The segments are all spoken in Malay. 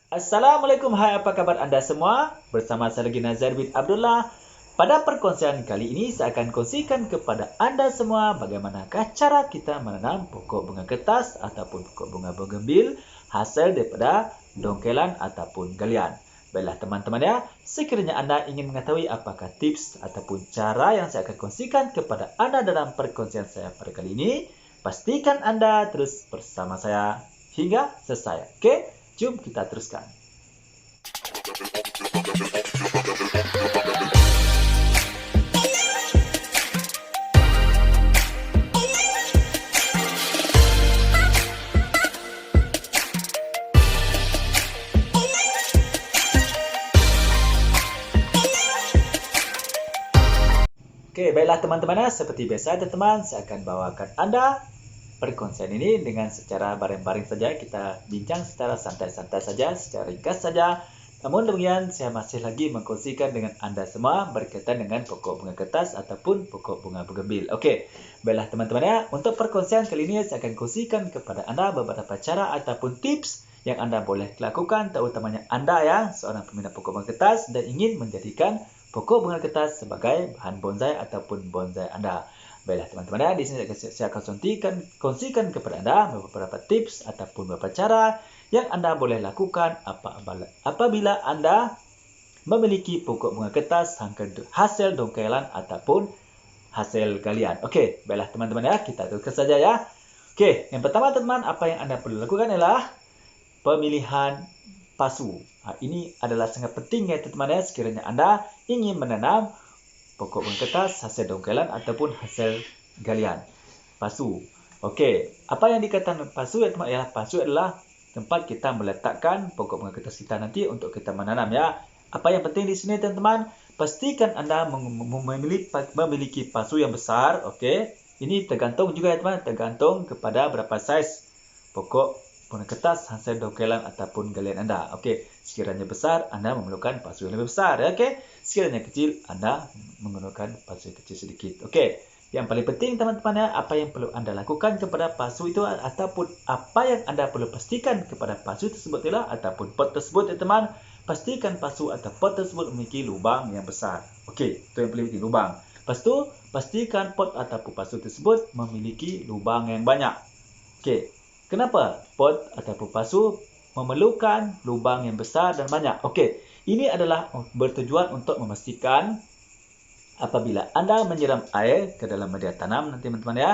Assalamualaikum, hai apa kabar anda semua? Bersama saya lagi Nazar bin Abdullah. Pada perkongsian kali ini saya akan kongsikan kepada anda semua bagaimanakah cara kita menanam pokok bunga kertas ataupun pokok bunga bougainville hasil daripada dongkelan ataupun galian. Baiklah teman-teman ya, sekiranya anda ingin mengetahui apakah tips ataupun cara yang saya akan kongsikan kepada anda dalam perkongsian saya pada kali ini, pastikan anda terus bersama saya hingga selesai. Oke? Jom kita teruskan. Oke, baiklah teman-teman, seperti biasa teman-teman, saya akan bawakan anda perkongsian ini dengan secara bareng-bareng saja. Kita bincang secara santai-santai saja, secara ringkas saja. Namun demikian, saya masih lagi mengkongsikan dengan anda semua berkaitan dengan pokok bunga kertas ataupun pokok bunga bougainville. Oke, baiklah teman-teman ya. Untuk perkongsian kali ini, saya akan kongsikan kepada anda beberapa cara ataupun tips yang anda boleh lakukan, terutamanya anda ya, seorang peminat pokok bunga kertas dan ingin menjadikan pokok bunga kertas sebagai bahan bonsai ataupun bonsai anda. Baiklah teman-teman ya, di sini saya akan kongsikan kepada anda beberapa tips ataupun beberapa cara yang anda boleh lakukan apabila anda memiliki pokok bunga kertas hasil dongkelan ataupun hasil galian. Okey, baiklah teman-teman ya, kita teruskan saja ya. Okey, yang pertama teman-teman, apa yang anda perlu lakukan adalah pemilihan pasu. Ini adalah sangat penting ya teman-teman ya, sekiranya anda ingin menanam pokok bunga kertas hasil dongkelan ataupun hasil galian. Pasu. Okey, apa yang dikatakan pasu ya teman? Ya, pasu adalah tempat kita meletakkan pokok bunga kertas kita nanti untuk kita menanam ya. Apa yang penting di sini teman-teman? Pastikan anda memiliki pasu yang besar. Okey, ini tergantung juga ya teman, tergantung kepada berapa saiz pokok bunga kertas hasil dongkelan ataupun galian anda. Okey, sekiranya besar, anda memerlukan pasu yang lebih besar. Okey, sekiranya kecil, anda menggunakan pasu yang kecil sedikit. Okey, yang paling penting teman-teman ya, apa yang perlu anda lakukan kepada pasu itu ataupun apa yang anda perlu pastikan kepada pasu tersebut ialah ataupun pot tersebut ya teman, pastikan pasu atau pot tersebut memiliki lubang yang besar. Okey, itu yang paling penting, lubang. Lepas tu, pastikan pot ataupun pasu tersebut memiliki lubang yang banyak. Okey, kenapa pot ataupun pasu memerlukan lubang yang besar dan banyak? Okey, ini adalah bertujuan untuk memastikan apabila anda menyiram air ke dalam media tanam nanti teman-teman ya,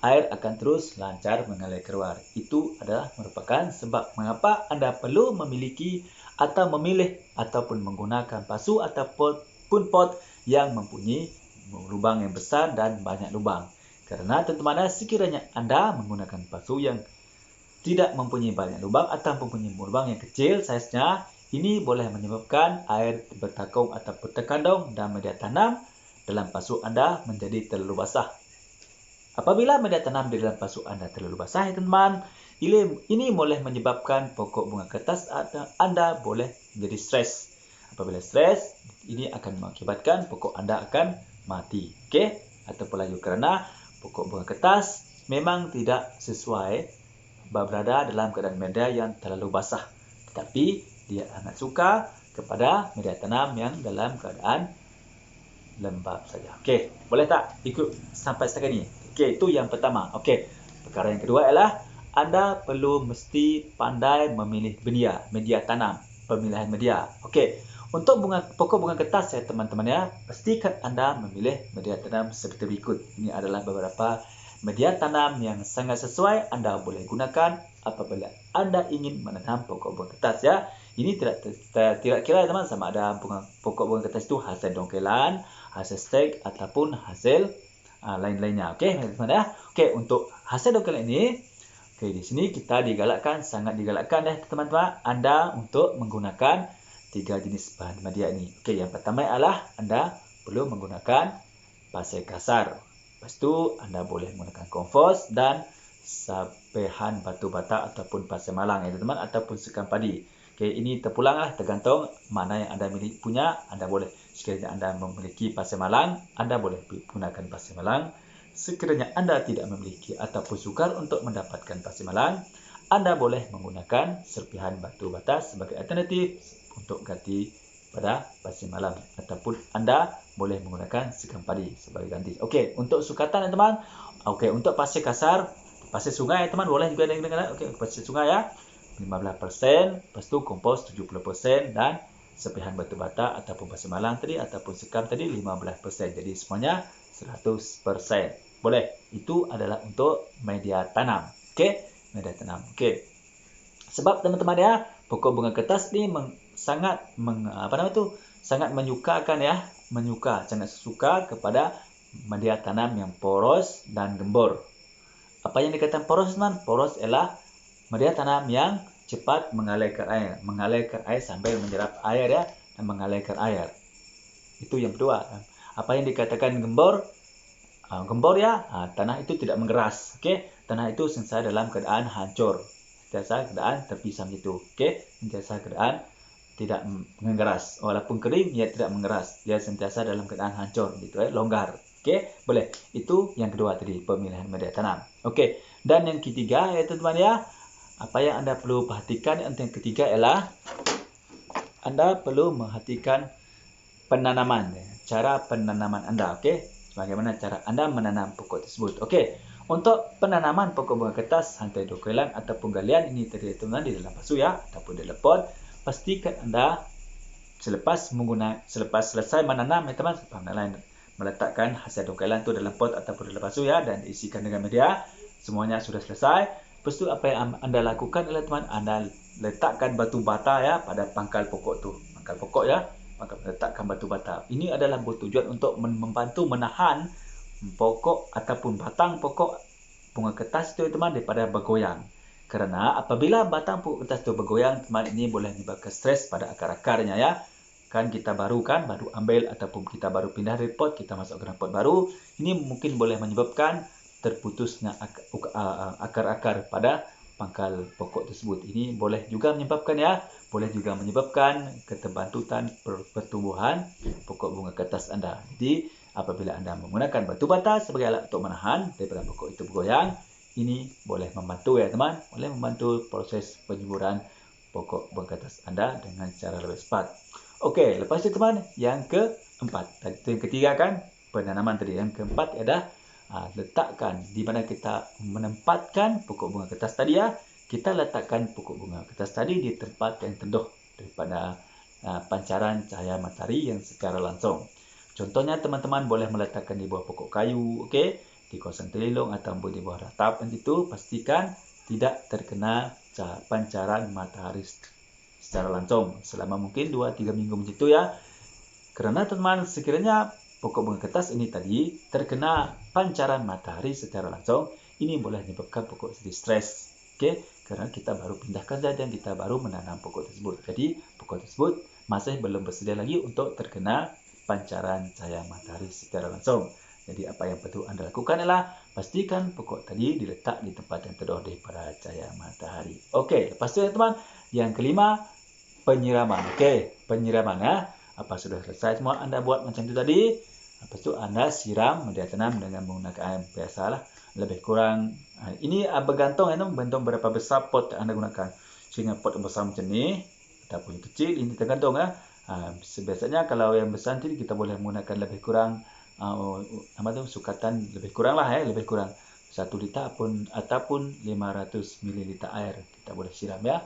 air akan terus lancar mengalir keluar. Itu adalah merupakan sebab mengapa anda perlu memiliki atau memilih ataupun menggunakan pasu ataupun pot yang mempunyai lubang yang besar dan banyak lubang. Karena teman-teman ya, sekiranya anda menggunakan pasu yang tidak mempunyai banyak lubang atau mempunyai lubang yang kecil saiznya, ini boleh menyebabkan air bertakung atau terkandung dalam media tanam dalam pasu anda menjadi terlalu basah. Apabila media tanam di dalam pasu anda terlalu basah ya teman, ini boleh menyebabkan pokok bunga kertas anda boleh menjadi stres. Apabila stres, ini akan mengakibatkan pokok anda akan mati. Okey, ataupun layu kerana pokok bunga kertas memang tidak sesuai berada dalam keadaan media yang terlalu basah, tetapi dia sangat suka kepada media tanam yang dalam keadaan lembap saja. Okey, boleh tak ikut sampai setakat ini? Okey, itu yang pertama. Okey, perkara yang kedua ialah anda perlu mesti pandai memilih media tanam, pemilihan media. Okey, untuk pokok bunga kertas ya teman-teman ya, pastikan anda memilih media tanam seperti berikut. Ini adalah beberapa media tanam yang sangat sesuai anda boleh gunakan apabila anda ingin menanam pokok bunga kertas ya. Ini tidak kira teman sama ada pokok bunga kertas itu hasil dongkelan, hasil stek ataupun hasil lain-lainnya. Okey, teman-teman ya. Okey, untuk hasil dongkelan ini, okey di sini kita sangat digalakkan ya teman-teman anda untuk menggunakan 3 jenis bahan media ini. Okey, yang pertama ialah anda perlu menggunakan pasir kasar. Lepas tu anda boleh menggunakan kompos dan sapehan batu bata ataupun pasir malang ya teman-teman, ataupun sekam padi. Okey, ini terpulanglah tergantung mana yang anda punya. Anda boleh, sekiranya anda memiliki pasir malang, anda boleh gunakan pasir malang. Sekiranya anda tidak memiliki ataupun sukar untuk mendapatkan pasir malang, Anda boleh menggunakan serpihan batu bata sebagai alternatif untuk ganti pada pasir malam, ataupun Anda boleh menggunakan sekam padi sebagai ganti. Okey, untuk sukatan teman-teman. Okey, untuk pasir kasar, pasir sungai teman boleh juga dengan pasir sungai ya. 15%, lepas tu kompos 70% dan serpihan batu bata ataupun pasir malam tadi ataupun sekam tadi 15%. Jadi semuanya 100%. Boleh. Itu adalah untuk media tanam. Okey, media tanam. Okey. Sebab teman-teman ya, pokok bunga kertas ni sangat menyukakan ya, sangat suka kepada media tanam yang poros dan gembur. Apa yang dikatakan poros teman? Poros ialah media tanam yang cepat mengalirkan air sambil menyerap air ya, dan mengalirkan air. Itu yang kedua. Apa yang dikatakan gembur? Gembur ya, tanah itu tidak mengeras. Okey, tanah itu sentiasa dalam keadaan hancur, sentiasa keadaan terpisah gitu. Okey, sentiasa keadaan tidak mengeras. Walaupun kering, ia tidak mengeras. Dia sentiasa dalam keadaan hancur gitu ya, longgar. Okey, boleh. Itu yang kedua tadi, pemilihan media tanam. Okey, dan yang ketiga ya teman-teman ya, apa yang Anda perlu perhatikan yang ketiga ialah Anda perlu memperhatikan penanaman, cara penanaman Anda. Okey, bagaimana cara Anda menanam pokok tersebut. Okey, untuk penanaman pokok bunga kertas, hantai dokelan ataupun galian ini tadi teman-teman di dalam pasu ya, ataupun di dalam pot. Pastikan Anda selepas selesai menanam ya teman, meletakkan hasil dokelan tu dalam pot ataupun dalam pasu ya, dan isikan dengan media. Semuanya sudah selesai. Lepas tu apa yang Anda lakukan adalah teman, Anda letakkan batu bata ya pada pangkal pokok tu. Pangkal pokok ya, maka letakkan batu bata. Ini adalah bertujuan untuk membantu menahan pokok ataupun batang pokok bunga kertas itu teman daripada bergoyang. Kerana apabila batang pokok kertas itu bergoyang, teman, ini boleh menyebabkan stres pada akar-akarnya ya. Kan kita baru ambil ataupun kita baru pindah dari pot, kita masuk ke dalam pot baru. Ini mungkin boleh menyebabkan terputusnya akar-akar pada pangkal pokok tersebut. Ini boleh juga menyebabkan keterbantutan pertumbuhan pokok bunga kertas Anda. Jadi apabila Anda menggunakan batu bata sebagai alat untuk menahan daripada pokok itu bergoyang, ini boleh membantu ya teman, boleh membantu proses penyuburan pokok bunga kertas Anda dengan cara lebih cepat. Okey, lepas itu teman, yang keempat. Tadi yang ketiga kan penanaman tadi. Yang keempat adalah letakkan di mana kita menempatkan pokok bunga kertas tadi ya. Kita letakkan pokok bunga kertas tadi di tempat yang teduh daripada pancaran cahaya matahari yang secara langsung. Contohnya teman-teman boleh meletakkan di bawah pokok kayu, okey, di kawasan telilong ataupun di bawah ratap. Itu pastikan tidak terkena pancaran matahari secara langsung selama mungkin 2-3 minggu begitu ya. Kerana teman-teman sekiranya pokok bunga kertas ini tadi terkena pancaran matahari secara langsung, ini boleh menyebabkan pokok jadi stres. Okey, kerana kita baru pindahkan saja dan kita baru menanam pokok tersebut. Jadi pokok tersebut masih belum bersedia lagi untuk terkena pancaran cahaya matahari secara langsung. Jadi apa yang perlu Anda lakukan adalah pastikan pokok tadi diletak di tempat yang teduh daripada cahaya matahari. Okey, lepas itu teman, yang kelima, penyiraman. Okey, penyiraman ya. Apa sudah selesai semua Anda buat macam itu tadi? Lepas itu Anda siram media tanam dengan menggunakan air biasalah. Lebih kurang, ini bergantung berapa besar pot yang Anda gunakan. Sehingga pot yang besar macam ni, ataupun kecil, ini tergantung ya. Biasanya kalau yang besar ni kita boleh menggunakan lebih kurang, sukatan lebih kurang lah ya, lebih kurang 1 liter ataupun 500 ml air kita boleh siram ya.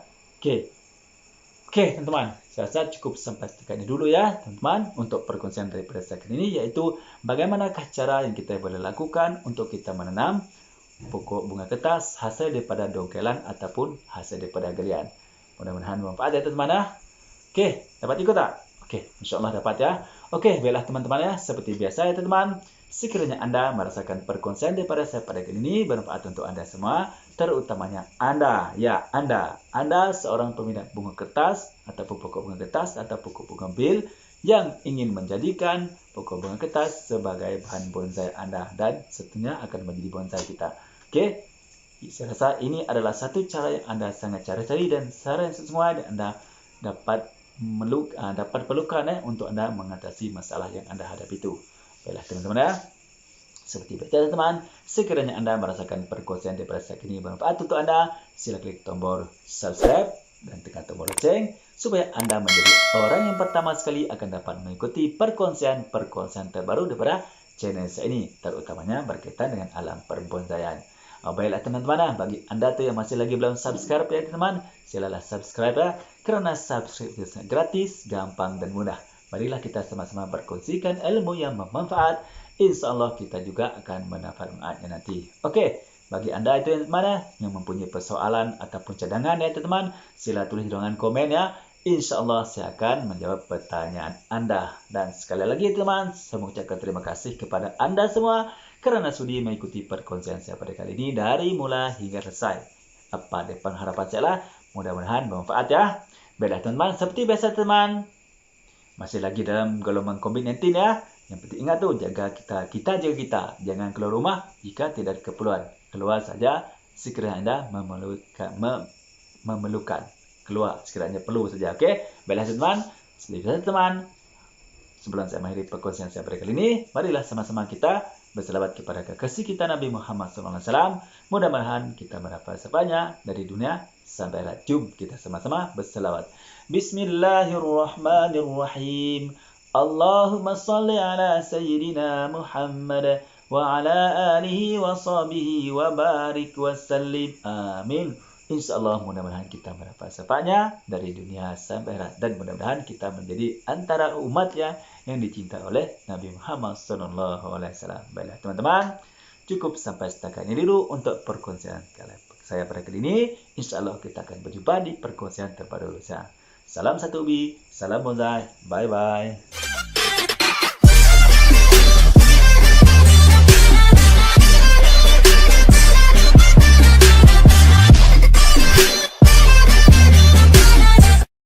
Okey teman-teman, saya rasa cukup sampai setakat ini dulu ya teman-teman untuk perkongsian daripada saya kali ini, iaitu bagaimanakah cara yang kita boleh lakukan untuk kita menanam pokok bunga kertas hasil daripada dongkelan ataupun hasil daripada galian. Mudah-mudahan bermanfaat ya teman-teman ya. Okey, dapat ikut tak? Okey, insya-Allah dapat ya. Okey, baiklah teman-teman ya, seperti biasa ya teman-teman. Sekiranya Anda merasakan perkongsian daripada saya pada kali ini bermanfaat untuk Anda semua, terutamanya Anda, ya Anda seorang peminat bunga kertas ataupun pokok bunga kertas atau pokok bunga bil yang ingin menjadikan pokok bunga kertas sebagai bahan bonsai Anda dan tentunya akan menjadi bonsai kita. Okey, saya rasa ini adalah satu cara yang Anda sangat cari dan cara yang semua Anda dapat perlukan untuk Anda mengatasi masalah yang Anda hadapi itu. Baiklah teman-teman ya. Seperti biasa teman, sekiranya Anda merasakan perkongsian daripada saya ini bermanfaat untuk Anda, sila klik tombol subscribe dan tekan tombol lonceng supaya Anda menjadi orang yang pertama sekali akan dapat mengikuti perkongsian terbaru daripada channel saya ini, terutamanya berkaitan dengan alam perbonsaian. Baiklah teman-teman, bagi Anda tuh yang masih lagi belum subscribe ya teman, silalah subscribe ya, karena subscribe itu sangat gratis, gampang dan mudah. Marilah kita sama-sama berkongsikan ilmu yang bermanfaat. Insya Allah kita juga akan mendapat manfaatnya nanti. Oke, bagi Anda itu yang mana yang mempunyai persoalan ataupun cadangan ya teman-teman, sila tulis di ruangan komen ya. Insya Allah saya akan menjawab pertanyaan Anda. Dan sekali lagi teman, saya mengucapkan terima kasih kepada Anda semua karena sudi mengikuti perkongsian saya pada kali ini dari mulai hingga selesai. Apa depan harapan saya lah, mudah-mudahan bermanfaat ya. Baiklah teman-teman, seperti biasa teman, masih lagi dalam gelombang COVID-19 ya. Yang penting ingat tuh, kita jaga kita. Jangan keluar rumah jika tidak ada keperluan. Keluar saja sekiranya Anda memerlukan. Keluar sekiranya perlu saja. Oke, baiklah teman. Seperti biasa teman, sebelum saya mengakhiri perkongsian saya pada kali ini, marilah sama-sama kita berselawat kepada kekasih kita Nabi Muhammad SAW. Mudah-mudahan kita mendapat sebanyak dari dunia sampai akhirat. Jom kita sama-sama berselawat. Bismillahirrahmanirrahim. Allahumma salli ala Sayyidina Muhammad wa ala alihi wa sahbihi wa barik wa sallim. Amin. InsyaAllah mudah-mudahan kita mendapat sebanyak dari dunia sampai akhirat. Dan mudah-mudahan kita menjadi antara umatnya yang dicintai oleh Nabi Muhammad SAW. Baiklah teman-teman, cukup sampai setakat ini dulu untuk perkongsian saya pada kali ini. InsyaAllah kita akan berjumpa di perkongsian terbaru. Salam satu ubi, salam bonsai, bye-bye.